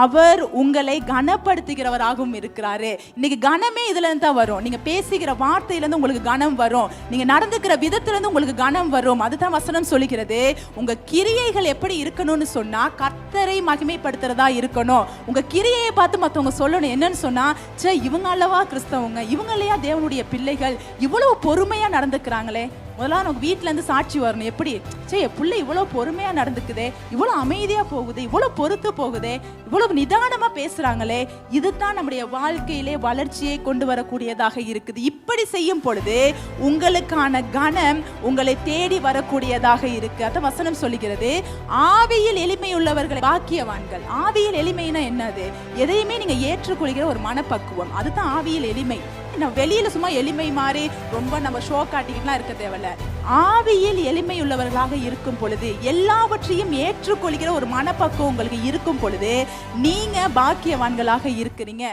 அவர் உங்களை கனப்படுத்துகிறவராகவும் இருக்கிறாரு. இன்னைக்கு கனமே இதுல இருந்து தான் வரும். நீங்க பேசுகிற வார்த்தையில இருந்து உங்களுக்கு கனம் வரும். நீங்க நடந்துக்கிற விதத்துல இருந்து உங்களுக்கு கனம் வரும். அதுதான் வசனம் சொல்லுகிறது. உங்க கிரியைகள் எப்படி இருக்கணும்னு சொன்னா கர்த்தரை மகிமைப்படுத்துறதா இருக்கணும். உங்க கிரியையை பார்த்து மத்தவங்க சொல்லணும். என்னன்னு சொன்னா, சே இவங்க அல்லவா கிறிஸ்தவங்க, இவங்க இல்லையா தேவனுடைய பிள்ளைகள், இவ்வளவு பொறுமையா நடந்துக்கிறாங்களே. முதல்ல நம்ம வீட்டுல இருந்து சாட்சி வரணும். எப்படி சே என் பிள்ளை இவ்வளவு பொறுமையா நடந்துக்குதே, இவ்வளவு அமைதியா போகுது, இவ்வளவு பொறுத்து போகுதே, இவ்வளவு நிதானமா பேசுறாங்களே. இதுதான் நம்முடைய வாழ்க்கையிலே வளர்ச்சியை கொண்டு வரக்கூடியதாக இருக்குது. இப்படி செய்யும் பொழுது உங்களுக்கான கனம் உங்களை தேடி வரக்கூடியதாக இருக்கு. அத வசனம் சொல்லுகிறது, ஆவியில் எளிமை உள்ளவர்கள் பாக்கியவான்கள். ஆவியில் எளிமைனா என்னது? எதையுமே நீங்க ஏற்றுக்கொள்கிற ஒரு மனப்பக்குவம், அதுதான் ஆவியில் எளிமை. நம்ம வெளியில சும்மா எளிமை மாதிரி ரொம்ப நம்ம ஷோ காட்டிக்கிட்டுலாம் இருக்க தேவையில்ல. ஆவியில் எளிமை உள்ளவர்களாக இருக்கும் பொழுது, எல்லாவற்றையும் ஏற்றுக்கொள்கிற ஒரு மனப்பக்குவம் உங்களுக்கு இருக்கும் பொழுது நீங்க பாக்கியவான்களாக இருக்கிறீங்க.